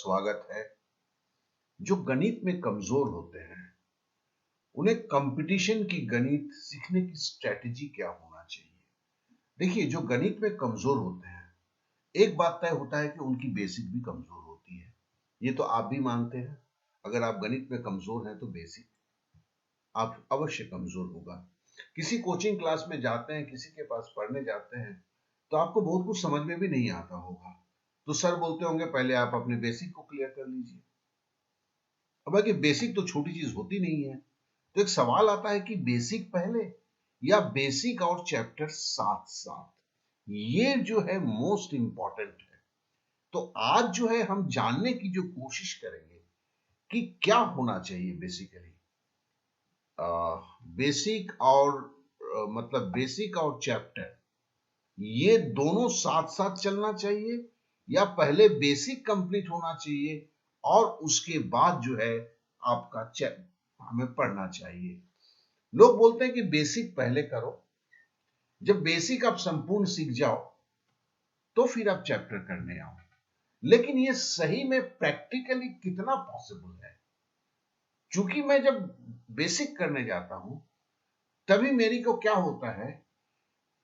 स्वागत है। जो गणित में कमजोर होते हैं उन्हें कंपटीशन की गणित सीखने की स्ट्रेटजी क्या होना चाहिए। देखिए, जो गणित में कमजोर होते हैं, एक बात तय होता है कि उनकी बेसिक भी कमजोर होती है। ये तो आप भी मानते हैं। अगर आप गणित में कमजोर हैं तो बेसिक आप अवश्य कमजोर होगा। किसी कोचिंग क्लास में जाते हैं, किसी के पास पढ़ने जाते हैं, तो आपको बहुत कुछ समझ में भी नहीं आता होगा। तो सर बोलते होंगे पहले आप अपने बेसिक को क्लियर कर लीजिए। अब है कि बेसिक तो छोटी चीज होती नहीं है। तो एक सवाल आता है कि बेसिक पहले या बेसिक और चैप्टर साथ साथ। ये जो है मोस्ट इंपॉर्टेंट है। तो आज जो है हम जानने की जो कोशिश करेंगे कि क्या होना चाहिए बेसिकली। बेसिक और मतलब बेसिक और चैप्टर, ये दोनों साथ साथ चलना चाहिए या पहले बेसिक कंप्लीट होना चाहिए और उसके बाद जो है आपका हमें पढ़ना चाहिए। लोग बोलते हैं कि बेसिक पहले करो, जब बेसिक आप संपूर्ण सीख जाओ तो फिर आप चैप्टर करने आओ। लेकिन ये सही में प्रैक्टिकली कितना पॉसिबल है? क्योंकि मैं जब बेसिक करने जाता हूं तभी मेरी को क्या होता है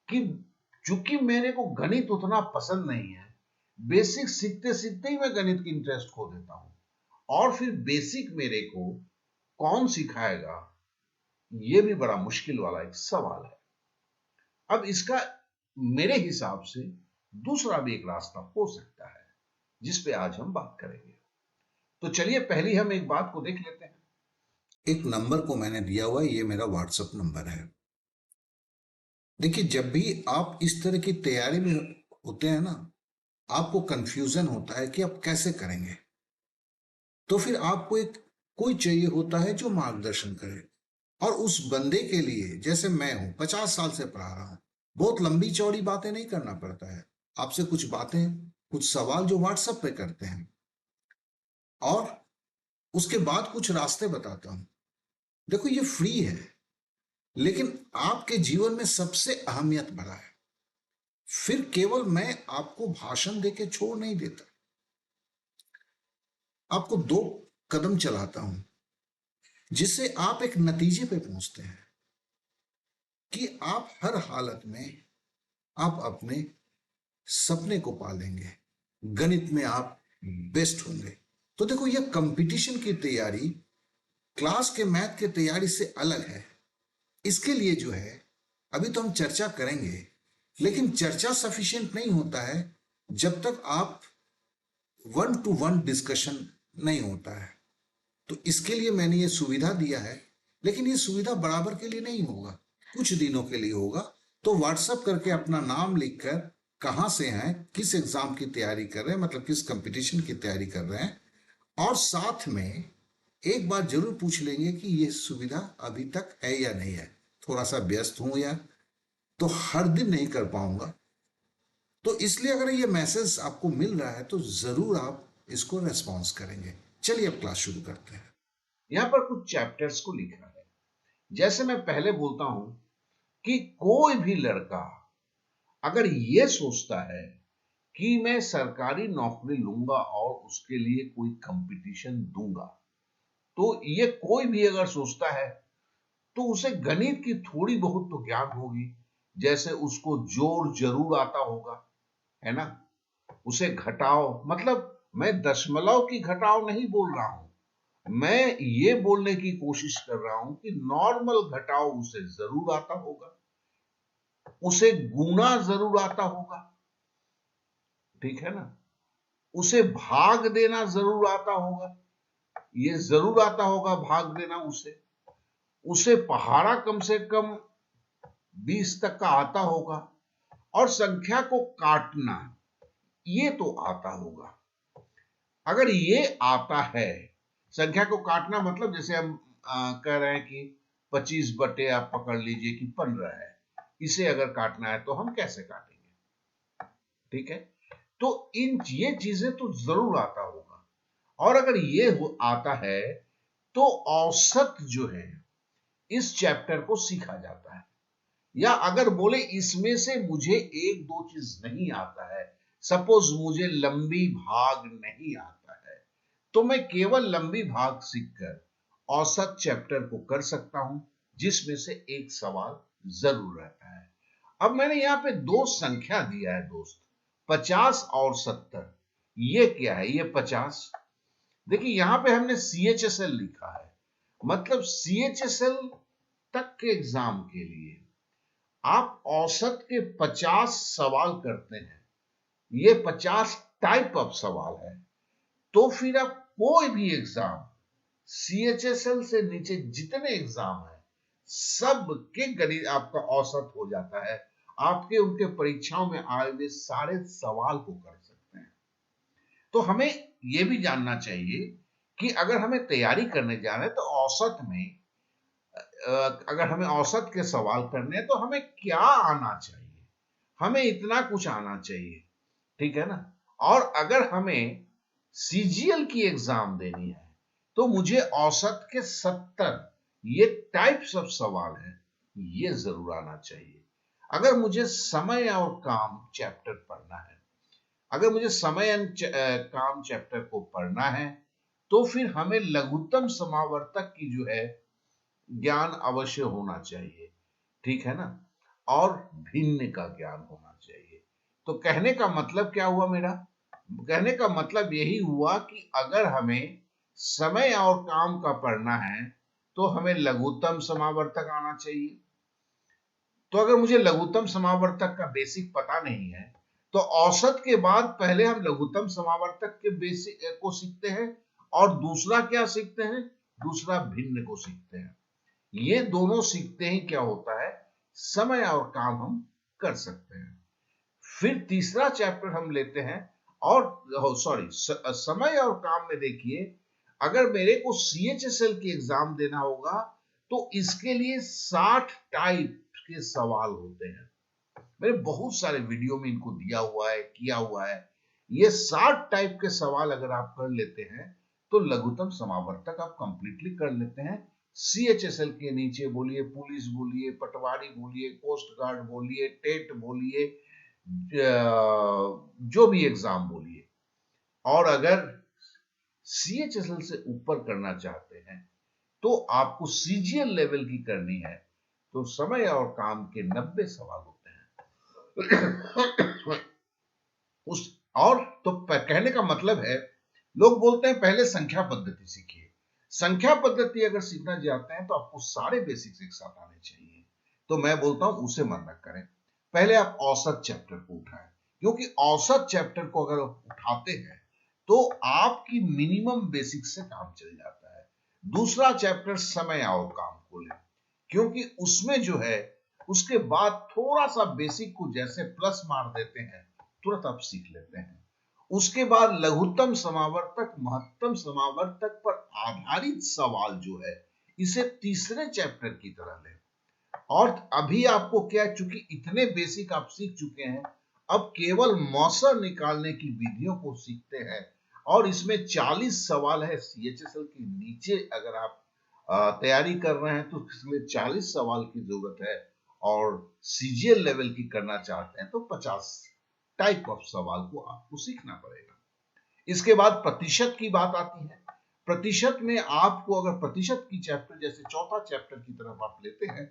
कि चूंकि मेरे को गणित उतना पसंद नहीं है, बेसिक सीखते सीखते ही मैं गणित की इंटरेस्ट खो देता हूं। और फिर बेसिक मेरे को कौन सिखाएगा, ये भी बड़ा मुश्किल वाला एक सवाल है। अब इसका मेरे हिसाब से दूसरा भी एक रास्ता हो सकता है जिस पे आज हम बात करेंगे। तो चलिए पहले हम एक बात को देख लेते हैं। एक नंबर को मैंने दिया हुआ है, ये मेरा व्हाट्सएप नंबर है। देखिए, जब भी आप इस तरह की तैयारी में होते हैं ना, आपको कंफ्यूजन होता है कि आप कैसे करेंगे, तो फिर आपको एक कोई चाहिए होता है जो मार्गदर्शन करे। और उस बंदे के लिए, जैसे मैं हूं, 50 साल से पढ़ा रहा हूं, बहुत लंबी चौड़ी बातें नहीं करना पड़ता है। आपसे कुछ बातें, कुछ सवाल जो व्हाट्सएप पे करते हैं, और उसके बाद कुछ रास्ते बताता हूं। देखो, ये फ्री है, लेकिन आपके जीवन में सबसे अहमियत बढ़ा है। फिर केवल मैं आपको भाषण देके छोड़ नहीं देता, आपको 2 कदम चलाता हूं जिससे आप एक नतीजे पे पहुंचते हैं कि आप हर हालत में आप अपने सपने को पालेंगे, गणित में आप बेस्ट होंगे। तो देखो, यह कंपटीशन की तैयारी क्लास के मैथ की तैयारी से अलग है। इसके लिए जो है, अभी तो हम चर्चा करेंगे, लेकिन चर्चा सफिशिएंट नहीं होता है जब तक आप 1 to 1 डिस्कशन नहीं होता है। तो इसके लिए मैंने ये सुविधा दिया है, लेकिन ये सुविधा बराबर के लिए नहीं होगा, कुछ दिनों के लिए होगा। तो व्हाट्सअप करके अपना नाम लिखकर, कहाँ से हैं, किस एग्जाम की तैयारी कर रहे हैं, मतलब किस कंपटीशन की तैयारी कर रहे हैं, और साथ में एक बार जरूर पूछ लेंगे कि ये सुविधा अभी तक है या नहीं है। थोड़ा सा व्यस्त हूं यार, तो हर दिन नहीं कर पाऊंगा। तो इसलिए अगर ये मैसेज आपको मिल रहा है तो जरूर आप इसको रेस्पॉन्स करेंगे। चलिए अब क्लास शुरू करते हैं। यहां पर कुछ चैप्टर्स को लिखा है। जैसे मैं पहले बोलता हूं कि कोई भी लड़का अगर ये सोचता है कि मैं सरकारी नौकरी लूंगा और उसके लिए कोई कंपटीशन दूंगा, तो ये कोई भी अगर सोचता है तो उसे गणित की थोड़ी बहुत तो ज्ञान होगी। जैसे उसको जोड़ जरूर आता होगा, है ना। उसे घटाओ, मतलब मैं दशमलव की घटाओ नहीं बोल रहा हूं, मैं ये बोलने की कोशिश कर रहा हूं कि नॉर्मल घटाओ उसे जरूर आता होगा। उसे गुना जरूर आता होगा, ठीक है ना। उसे भाग देना जरूर आता होगा, ये जरूर आता होगा भाग देना उसे। उसे पहाड़ा कम से कम 20 तक का आता होगा, और संख्या को काटना ये तो आता होगा। अगर ये आता है, संख्या को काटना मतलब जैसे हम कह रहे हैं कि 25 बटे आप पकड़ लीजिए कि 15 है, इसे अगर काटना है तो हम कैसे काटेंगे, ठीक है। तो ये चीजें तो जरूर आता होगा। और अगर ये आता है तो औसत जो है इस चैप्टर को सीखा जाता है। या अगर बोले इसमें से मुझे एक दो चीज नहीं आता है, सपोज मुझे लंबी भाग नहीं आता है, तो मैं केवल लंबी भाग सीखकर औसत चैप्टर को कर सकता हूं, जिसमें से एक सवाल जरूर रहता है। अब मैंने यहाँ पे दो संख्या दिया है दोस्त, 50 और 70। ये क्या है? ये 50, देखिए यहां पे हमने CHSL लिखा है, मतलब CHSL तक के एग्जाम के लिए आप औसत के 50 सवाल करते हैं। ये 50 टाइप ऑफ सवाल है। तो फिर आप कोई भी एग्जाम, CHSL से नीचे जितने एग्जाम है सब के गणित आपका औसत हो जाता है। आपके उनके परीक्षाओं में आए हुए सारे सवाल को कर सकते हैं। तो हमें यह भी जानना चाहिए कि अगर हमें तैयारी करने जा रहे हैं तो औसत में अगर हमें औसत के सवाल करने हैं तो हमें क्या आना चाहिए? हमें इतना कुछ आना चाहिए, ठीक है ना। और अगर हमें CGL की एग्जाम देनी है तो मुझे औसत के 70 ये टाइप्स ऑफ सवाल है, ये जरूर आना चाहिए। अगर मुझे समय और काम चैप्टर पढ़ना है, अगर मुझे समय काम चैप्टर को पढ़ना है तो फिर हमें लघुत्तम समावर्तक की जो है ज्ञान अवश्य होना चाहिए, ठीक है ना, और भिन्न का ज्ञान होना चाहिए। तो कहने का मतलब क्या हुआ मेरा? कहने का मतलब यही हुआ कि अगर हमें समय और काम का पढ़ना है तो हमें लघुत्तम समावर्तक आना चाहिए। तो अगर मुझे लघुत्तम समावर्तक का बेसिक पता नहीं है तो औसत के बाद पहले हम लघुत्तम समावर्तक के बेसिक को सीखते हैं और दूसरा क्या सीखते हैं? दूसरा भिन्न को सीखते हैं। ये दोनों सीखते ही क्या होता है? समय और काम हम कर सकते हैं। फिर तीसरा चैप्टर हम लेते हैं और सॉरी समय और काम में देखिए, अगर मेरे को CHSL की एग्जाम देना होगा तो इसके लिए 60 टाइप के सवाल होते हैं। मैंने बहुत सारे वीडियो में इनको दिया हुआ है, किया हुआ है। ये 60 टाइप के सवाल अगर आप कर लेते हैं तो लघुत्तम समावर्तक आप कंप्लीटली कर लेते हैं। CHSL के नीचे बोलिए पुलिस बोलिए, पटवारी बोलिए, कोस्ट गार्ड बोलिए, टेट बोलिए, जो भी एग्जाम बोलिए। और अगर CHSL से ऊपर करना चाहते हैं तो आपको CGL लेवल की करनी है तो समय और काम के 90 सवाल होते हैं। उस और तो कहने का मतलब है, लोग बोलते हैं पहले संख्या पद्धति सीखिए। संख्या पद्धति अगर सीखना चाहते हैं तो आपको सारे बेसिक्स एक साथ आने चाहिए। तो मैं बोलता हूं उसे मत करें, पहले आप औसत चैप्टर को उठाएं, क्योंकि औसत चैप्टर को अगर आप उठाते हैं तो आपकी मिनिमम बेसिक से काम चल जाता है। दूसरा चैप्टर समय और काम को लें, क्योंकि उसमें जो है उसके बाद थोड़ा सा बेसिक को जैसे प्लस मार देते हैं तुरंत आप सीख लेते हैं। उसके बाद लघुत्तम समावर्तक, महत्तम समावर्तक पर आधारित सवाल जो है इसे तीसरे चैप्टर की तरह लें। और अभी आपको क्या, चूंकि इतने बेसिक आप सीख चुके हैं, अब केवल मौसर निकालने की विधियों को सीखते हैं। और इसमें 40 सवाल है। CHSL के नीचे अगर आप तैयारी कर रहे हैं तो इसमें 40 सवाल की जरूरत है, और CGL लेवल की करना चाहते हैं तो 50 टाइप ऑफ सवाल को आपको सीखना पड़ेगा। इसके बाद प्रतिशत की बात आती है। प्रतिशत में आपको अगर प्रतिशत की चैप्टर जैसे चौथा चैप्टर की तरफ आप लेते हैं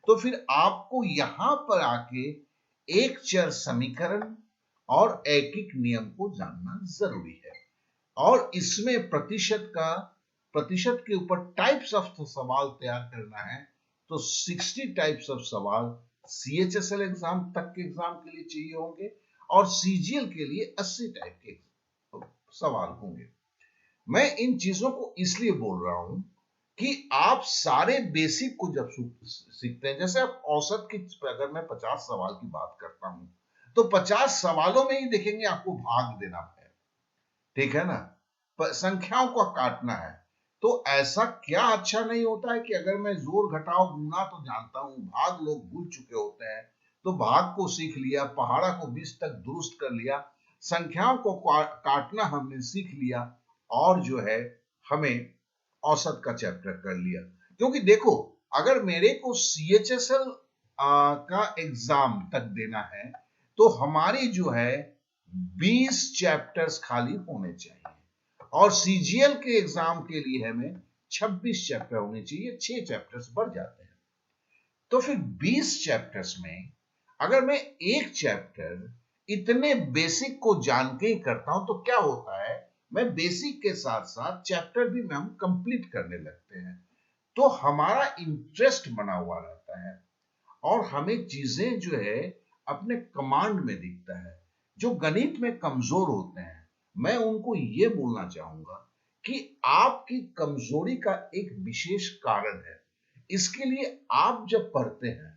तो फिर आपको यहां पर आके एक चर समीकरण और एकीक नियम को जानना जरूरी है। और इसमें प्रतिशत के ऊपर टाइप्स ऑफ सवाल तैयार करना है तो 60 टाइप्स ऑफ सवाल CHSL एग्जाम तक के एग्जाम के लिए चाहिए होंगे और CGL के लिए 80 टाइप के सवाल होंगे। मैं इन चीजों को इसलिए बोल रहा हूं कि आप सारे बेसिक को जब सीखते हैं, जैसे आप औसत की अगर मैं 50 सवाल की बात करता हूं तो 50 सवालों में ही देखेंगे आपको भाग देना है, ठीक है ना, संख्याओं को काटना है। तो ऐसा क्या अच्छा नहीं होता है कि अगर मैं जोड़ घटाव गुणा तो जानता हूं, भाग लोग भूल चुके होते हैं, तो भाग को सीख लिया, पहाड़ा को 20 तक दुरुस्त कर लिया, संख्याओं को काटना हमने सीख लिया, और जो है हमें औसत का चैप्टर कर लिया। क्योंकि देखो, अगर मेरे को CHSL का एग्जाम तक देना है तो हमारी जो है 20 चैप्टर्स खाली होने चाहिए। और सीजीएल के एग्जाम के लिए हमें 26 चैप्टर होने चाहिए, 6 चैप्टर्स बढ़ जाते हैं। तो फिर 20 चैप्टर्स में अगर मैं एक चैप्टर इतने बेसिक को जान के ही करता हूं तो क्या होता है, मैं बेसिक के साथ साथ चैप्टर भी हम कंप्लीट करने लगते हैं, तो हमारा इंटरेस्ट बना हुआ रहता है और हमें चीजें जो है अपने कमांड में दिखता है। जो गणित में कमजोर होते हैं, मैं उनको ये बोलना चाहूंगा कि आपकी कमजोरी का एक विशेष कारण है। इसके लिए आप जब पढ़ते हैं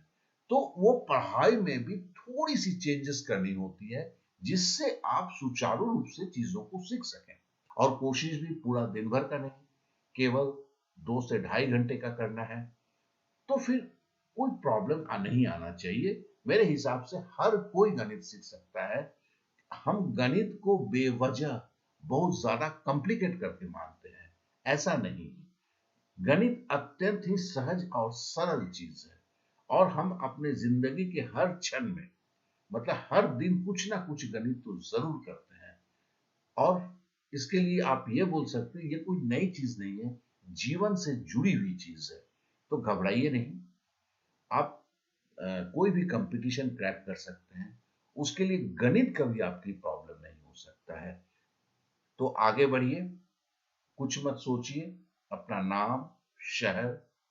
तो वो पढ़ाई में भी थोड़ी सी चेंजेस करनी होती है, जिससे आप सुचारू रूप से चीजों को सीख सकें। और कोशिश भी पूरा दिन भर का नहीं, केवल 2 से ढाई घंटे का करना है, तो फिर कोई प्रॉब्लम नहीं आना चाहिए। मेरे हिसाब से हर कोई गणित सीख सकता है। हम गणित को बेवजह बहुत ज्यादा कॉम्प्लिकेट करके मानते हैं, ऐसा नहीं। गणित अत्यंत ही सहज और सरल चीज है और हम अपने जिंदगी के हर क्षण में, मतलब हर दिन कुछ ना कुछ गणित तो जरूर करते हैं। और इसके लिए आप ये बोल सकते हैं ये कोई नई चीज नहीं है, जीवन से जुड़ी हुई चीज है। तो घबराइए नहीं, आप कोई भी कंपटीशन क्रैक कर सकते हैं, उसके लिए गणित कभी आपकी प्रॉब्लम नहीं हो सकता है। तो आगे बढ़िए, कुछ मत सोचिए, अपना नाम, शहर,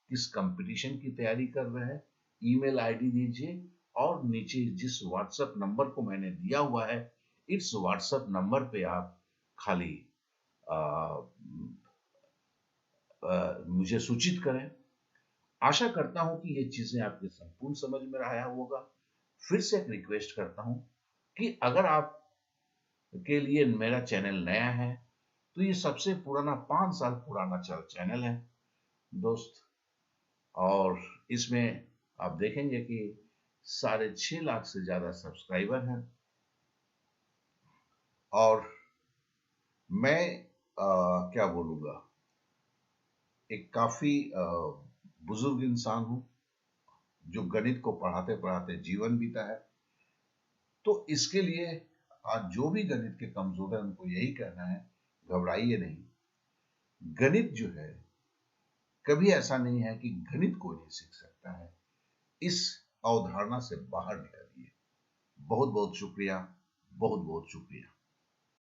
किस कंपटीशन की तैयारी कर रहे हैं, ईमेल आईडी दीजिए और नीचे जिस व्हाट्सएप नंबर को मैंने दिया हुआ है, इस व्हाट्सएप नंबर पे आप खाली आ, मुझे सूचित करें। आशा करता हूं कि ये चीजें आपके संपूर्ण समझ में आया होगा। फिर से एक रिक्वेस्ट करता हूं कि अगर आप के लिए मेरा चैनल नया है तो ये सबसे पुराना 5 साल पुराना चैनल है दोस्त, और इसमें आप देखेंगे कि 6.5 लाख से ज्यादा सब्सक्राइबर हैं। और मैं क्या बोलूंगा, एक काफी बुजुर्ग इंसान हूं जो गणित को पढ़ाते पढ़ाते जीवन बीता है। तो इसके लिए आज जो भी गणित के कमजोर है उनको यही कहना है, घबराइए नहीं। गणित जो है, कभी ऐसा नहीं है कि गणित कोई नहीं सीख सकता है। इस अवधारणा से बाहर निकलिए। बहुत बहुत शुक्रिया, बहुत बहुत शुक्रिया।